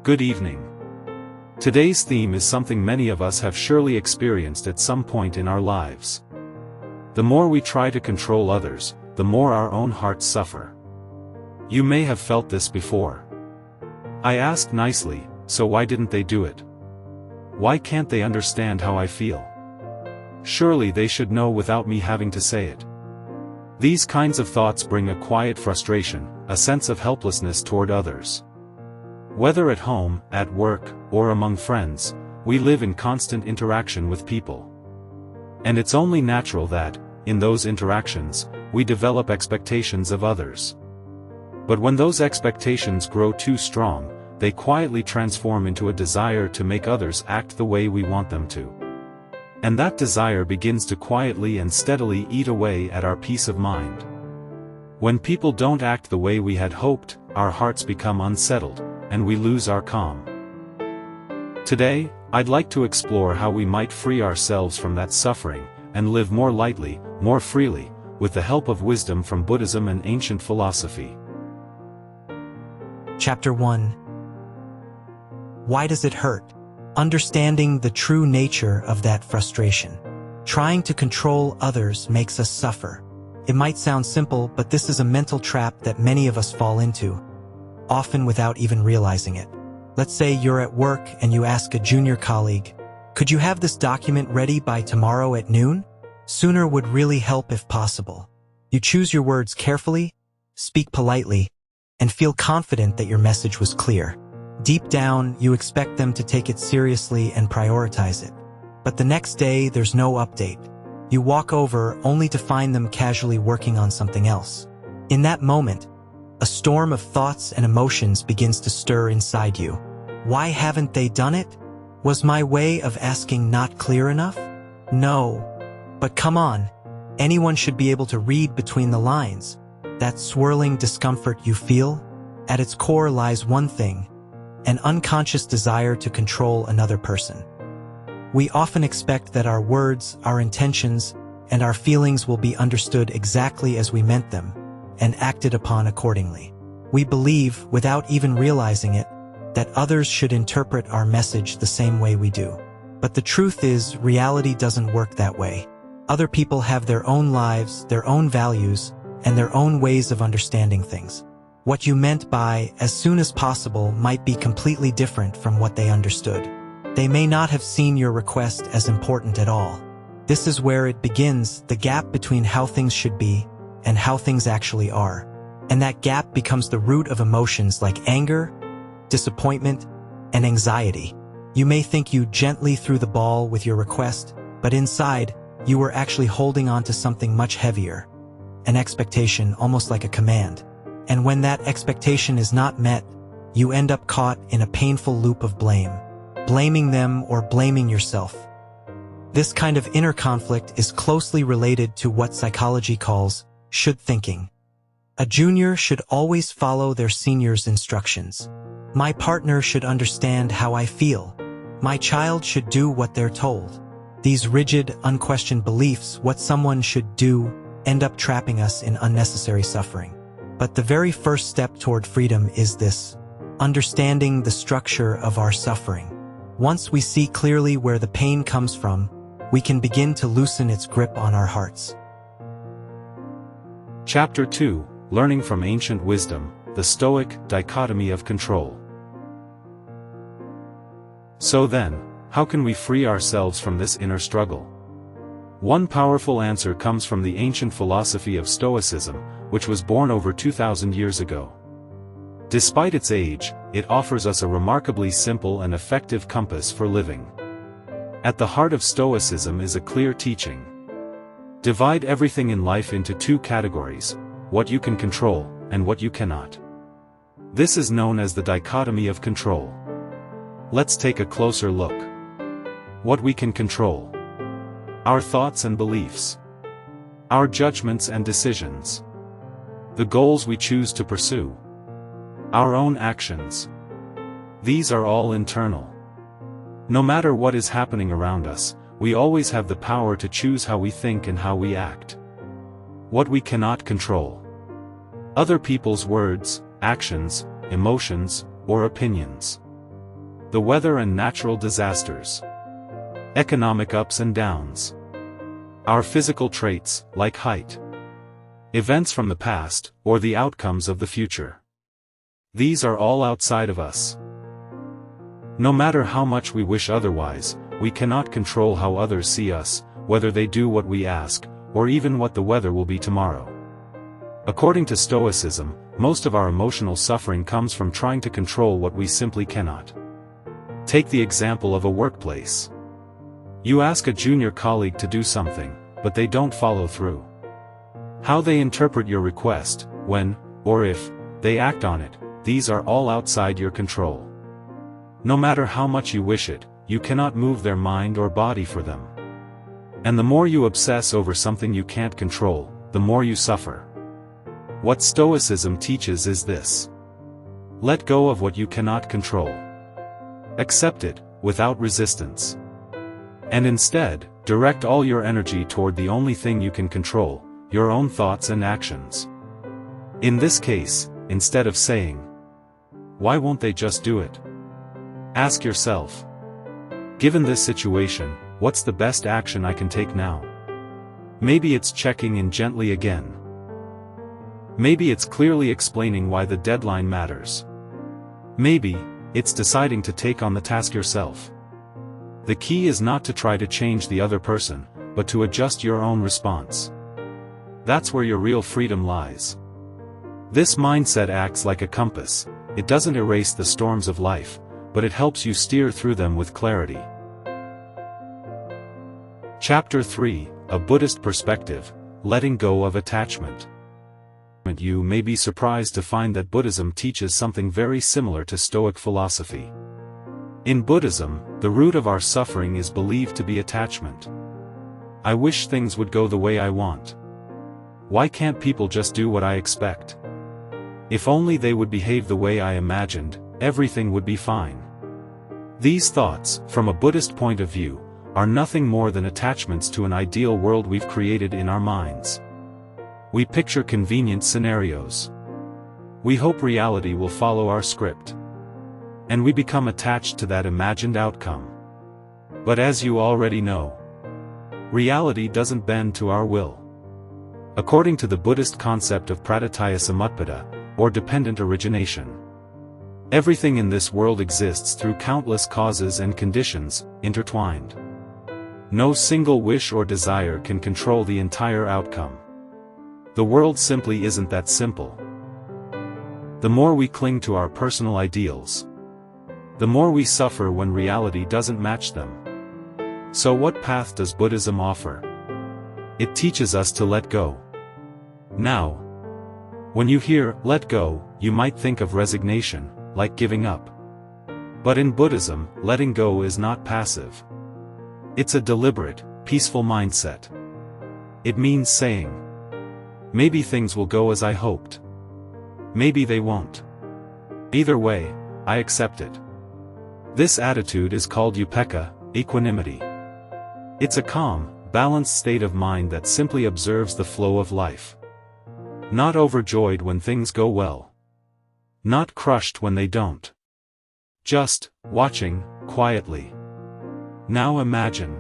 Good evening. Today's theme is something many of us have surely experienced at some point in our lives. The more we try to control others, the more our own hearts suffer. You may have felt this before. I asked nicely, so why didn't they do it? Why can't they understand how I feel? Surely they should know without me having to say it. These kinds of thoughts bring a quiet frustration, a sense of helplessness toward others. Whether at home, at work, or among friends, we live in constant interaction with people. And it's only natural that, in those interactions, we develop expectations of others. But when those expectations grow too strong, they quietly transform into a desire to make others act the way we want them to. And that desire begins to quietly and steadily eat away at our peace of mind. When people don't act the way we had hoped, our hearts become unsettled, and we lose our calm. Today, I'd like to explore how we might free ourselves from that suffering, and live more lightly, more freely, with the help of wisdom from Buddhism and ancient philosophy. Chapter 1. Why does it hurt? Understanding the true nature of that frustration. Trying to control others makes us suffer. It might sound simple, but this is a mental trap that many of us fall into, often without even realizing it. Let's say you're at work and you ask a junior colleague, "Could you have this document ready by tomorrow at noon? Sooner would really help if possible." You choose your words carefully, speak politely, and feel confident that your message was clear. Deep down, you expect them to take it seriously and prioritize it. But the next day, there's no update. You walk over only to find them casually working on something else. In that moment, a storm of thoughts and emotions begins to stir inside you. Why haven't they done it? Was my way of asking not clear enough? No. But come on, anyone should be able to read between the lines. That swirling discomfort you feel, at its core lies one thing: an unconscious desire to control another person. We often expect that our words, our intentions, and our feelings will be understood exactly as we meant them, and acted upon accordingly. We believe, without even realizing it, that others should interpret our message the same way we do. But the truth is, reality doesn't work that way. Other people have their own lives, their own values, and their own ways of understanding things. What you meant by "as soon as possible" might be completely different from what they understood. They may not have seen your request as important at all. This is where it begins, the gap between how things should be and how things actually are. And that gap becomes the root of emotions like anger, disappointment, and anxiety. You may think you gently threw the ball with your request, but inside, you were actually holding on to something much heavier. An expectation, almost like a command. And when that expectation is not met, you end up caught in a painful loop of blame. Blaming them or blaming yourself. This kind of inner conflict is closely related to what psychology calls should thinking. A junior should always follow their senior's instructions. My partner should understand how I feel. My child should do what they're told. These rigid, unquestioned beliefs, what someone should do, end up trapping us in unnecessary suffering. But the very first step toward freedom is this: understanding the structure of our suffering. Once we see clearly where the pain comes from, we can begin to loosen its grip on our hearts. Chapter 2, Learning from Ancient Wisdom, the Stoic Dichotomy of Control. So then, how can we free ourselves from this inner struggle? One powerful answer comes from the ancient philosophy of Stoicism, which was born over 2,000 years ago. Despite its age, it offers us a remarkably simple and effective compass for living. At the heart of Stoicism is a clear teaching. Divide everything in life into two categories: what you can control, and what you cannot. This is known as the dichotomy of control. Let's take a closer look. What we can control: our thoughts and beliefs, our judgments and decisions, the goals we choose to pursue, our own actions. These are all internal. No matter what is happening around us, we always have the power to choose how we think and how we act. What we cannot control: other people's words, actions, emotions, or opinions. The weather and natural disasters. Economic ups and downs. Our physical traits, like height. Events from the past, or the outcomes of the future. These are all outside of us. No matter how much we wish otherwise, we cannot control how others see us, whether they do what we ask, or even what the weather will be tomorrow. According to Stoicism, most of our emotional suffering comes from trying to control what we simply cannot. Take the example of a workplace. You ask a junior colleague to do something, but they don't follow through. How they interpret your request, when, or if, they act on it, these are all outside your control. No matter how much you wish it, you cannot move their mind or body for them. And the more you obsess over something you can't control, the more you suffer. What Stoicism teaches is this. Let go of what you cannot control. Accept it, without resistance. And instead, direct all your energy toward the only thing you can control, your own thoughts and actions. In this case, instead of saying, "Why won't they just do it?" ask yourself, given this situation, what's the best action I can take now? Maybe it's checking in gently again. Maybe it's clearly explaining why the deadline matters. Maybe it's deciding to take on the task yourself. The key is not to try to change the other person, but to adjust your own response. That's where your real freedom lies. This mindset acts like a compass. It doesn't erase the storms of life, but it helps you steer through them with clarity. Chapter 3, A Buddhist Perspective, Letting Go of Attachment. You may be surprised to find that Buddhism teaches something very similar to Stoic philosophy. In Buddhism, the root of our suffering is believed to be attachment. I wish things would go the way I want. Why can't people just do what I expect? If only they would behave the way I imagined, everything would be fine. These thoughts, from a Buddhist point of view, are nothing more than attachments to an ideal world we've created in our minds. We picture convenient scenarios. We hope reality will follow our script. And we become attached to that imagined outcome. But as you already know, reality doesn't bend to our will. According to the Buddhist concept of pratitya samutpada, or dependent origination, everything in this world exists through countless causes and conditions, intertwined. No single wish or desire can control the entire outcome. The world simply isn't that simple. The more we cling to our personal ideals, the more we suffer when reality doesn't match them. So what path does Buddhism offer? It teaches us to let go. Now, when you hear "let go," you might think of resignation, like giving up. But in Buddhism, letting go is not passive. It's a deliberate, peaceful mindset. It means saying, maybe things will go as I hoped. Maybe they won't. Either way, I accept it. This attitude is called upekkha, equanimity. It's a calm, balanced state of mind that simply observes the flow of life. Not overjoyed when things go well. Not crushed when they don't. Just watching, quietly. Now imagine,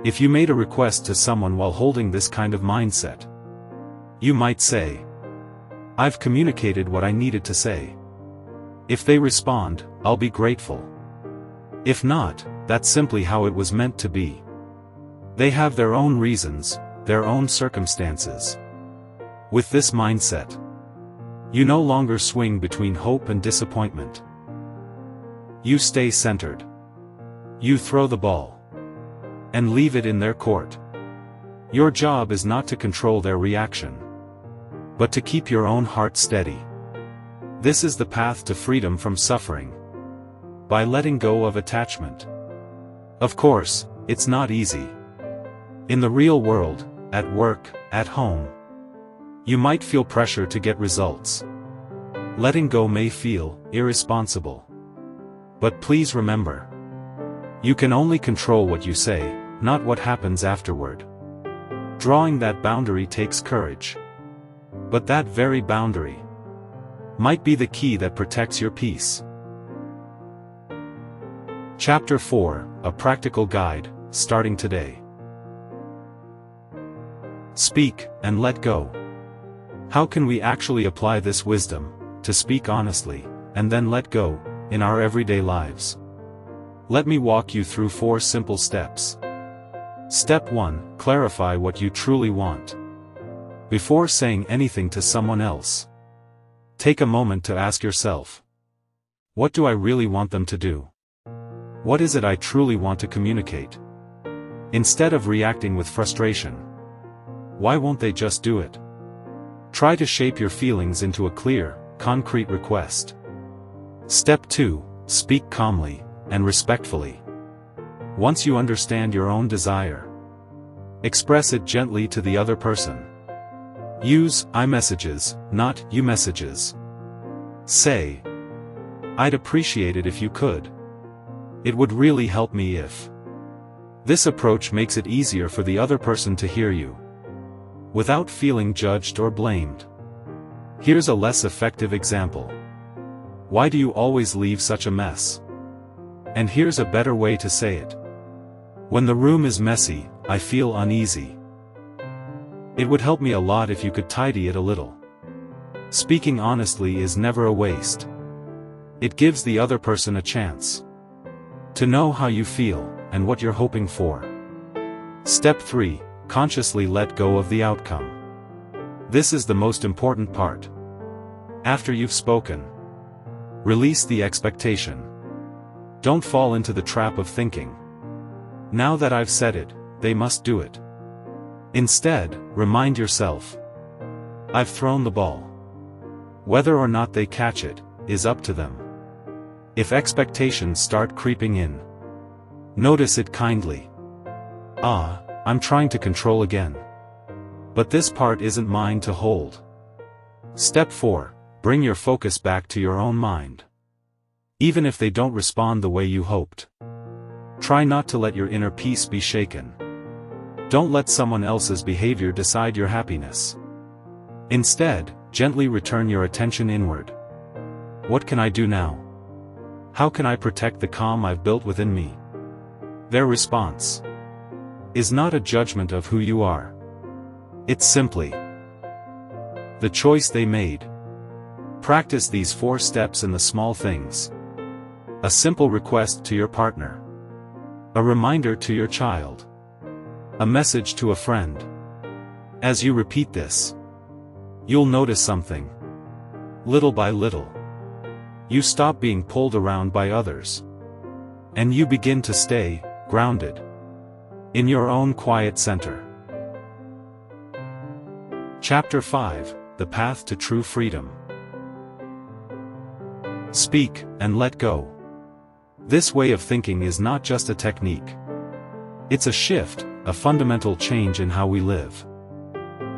if you made a request to someone while holding this kind of mindset. You might say, "I've communicated what I needed to say. If they respond, I'll be grateful. If not, that's simply how it was meant to be." They have their own reasons, their own circumstances. With this mindset, you no longer swing between hope and disappointment. You stay centered. You throw the ball. And leave it in their court. Your job is not to control their reaction, but to keep your own heart steady. This is the path to freedom from suffering. By letting go of attachment. Of course, it's not easy. In the real world, at work, at home, you might feel pressure to get results. Letting go may feel irresponsible. But please remember, you can only control what you say, not what happens afterward. Drawing that boundary takes courage. But that very boundary might be the key that protects your peace. Chapter 4, A Practical Guide, starting today. Speak, and let go. How can we actually apply this wisdom, to speak honestly, and then let go, in our everyday lives? Let me walk you through 4 simple steps. Step 1, clarify what you truly want. Before saying anything to someone else, take a moment to ask yourself, what do I really want them to do? What is it I truly want to communicate? Instead of reacting with frustration, why won't they just do it? Try to shape your feelings into a clear, concrete request. Step 2, speak calmly and respectfully. Once you understand your own desire, express it gently to the other person. Use I messages, not you messages. Say, I'd appreciate it if you could. It would really help me if. This approach makes it easier for the other person to hear you, without feeling judged or blamed. Here's a less effective example. Why do you always leave such a mess? And here's a better way to say it. When the room is messy, I feel uneasy. It would help me a lot if you could tidy it a little. Speaking honestly is never a waste. It gives the other person a chance to know how you feel, and what you're hoping for. Step 3, consciously let go of the outcome. This is the most important part. After you've spoken, release the expectation. Don't fall into the trap of thinking, now that I've said it, they must do it. Instead, remind yourself, I've thrown the ball. Whether or not they catch it, is up to them. If expectations start creeping in, notice it kindly. I'm trying to control again. But this part isn't mine to hold. Step 4, bring your focus back to your own mind. Even if they don't respond the way you hoped, try not to let your inner peace be shaken. Don't let someone else's behavior decide your happiness. Instead, gently return your attention inward. What can I do now? How can I protect the calm I've built within me? Their response is not a judgment of who you are. It's simply the choice they made. Practice these 4 steps in the small things. A simple request to your partner. A reminder to your child. A message to a friend. As you repeat this, you'll notice something. Little by little, you stop being pulled around by others, and you begin to stay grounded in your own quiet center. Chapter 5, The Path to True Freedom. Speak, and let go. This way of thinking is not just a technique. It's a shift, a fundamental change in how we live.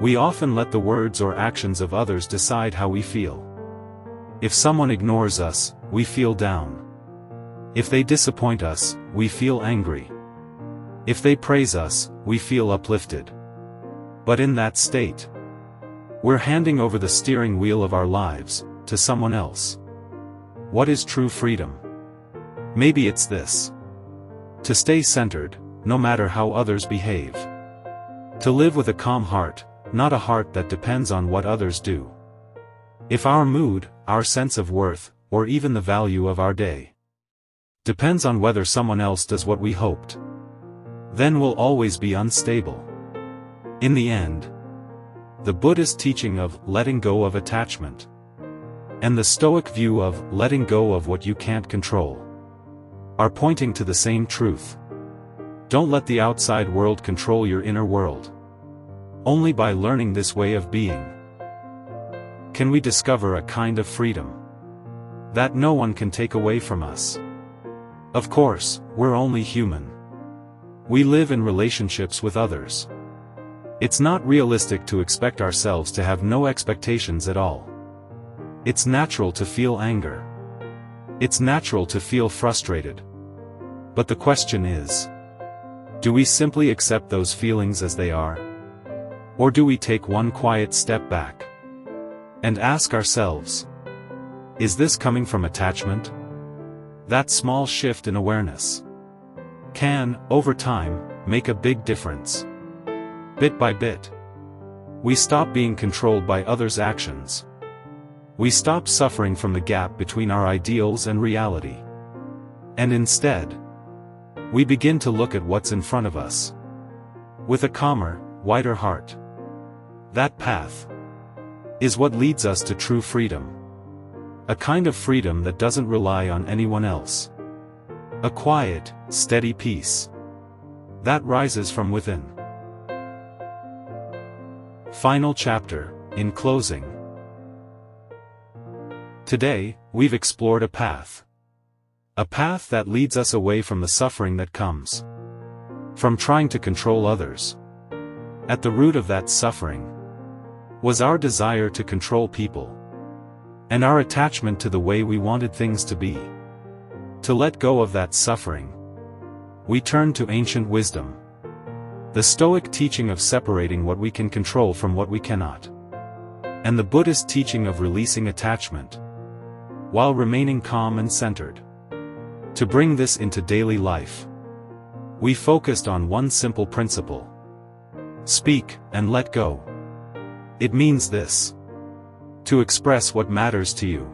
We often let the words or actions of others decide how we feel. If someone ignores us, we feel down. If they disappoint us, we feel angry. If they praise us, we feel uplifted. But in that state, we're handing over the steering wheel of our lives to someone else. What is true freedom? Maybe it's this: to stay centered, no matter how others behave. To live with a calm heart, not a heart that depends on what others do. If our mood, our sense of worth, or even the value of our day depends on whether someone else does what we hoped, then we'll always be unstable. In the end, the Buddhist teaching of letting go of attachment and the Stoic view of letting go of what you can't control are pointing to the same truth. Don't let the outside world control your inner world. Only by learning this way of being can we discover a kind of freedom that no one can take away from us. Of course, we're only human. We live in relationships with others. It's not realistic to expect ourselves to have no expectations at all. It's natural to feel anger. It's natural to feel frustrated. But the question is, do we simply accept those feelings as they are? Or do we take one quiet step back and ask ourselves, is this coming from attachment? That small shift in awareness can, over time, make a big difference. Bit by bit, we stop being controlled by others' actions. We stop suffering from the gap between our ideals and reality. And instead, we begin to look at what's in front of us with a calmer, wider heart. That path is what leads us to true freedom. A kind of freedom that doesn't rely on anyone else. A quiet, steady peace that rises from within. Final chapter, in closing. Today, we've explored a path. A path that leads us away from the suffering that comes from trying to control others. At the root of that suffering was our desire to control people, and our attachment to the way we wanted things to be. To let go of that suffering, we turn to ancient wisdom. The Stoic teaching of separating what we can control from what we cannot. And the Buddhist teaching of releasing attachment, while remaining calm and centered. To bring this into daily life, we focused on one simple principle. Speak, and let go. It means this: to express what matters to you.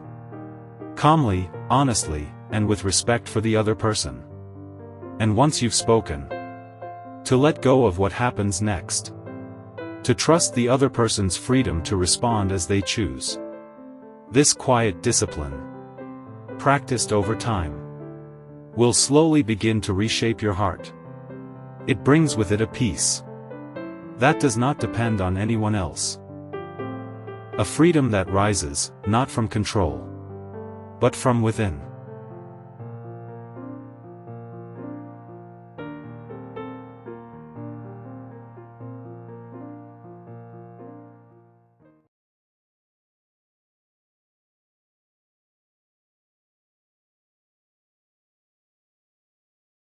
Calmly, honestly, and with respect for the other person. And once you've spoken, to let go of what happens next. To trust the other person's freedom to respond as they choose. This quiet discipline, practiced over time, will slowly begin to reshape your heart. It brings with it a peace that does not depend on anyone else. A freedom that rises, not from control, but from within.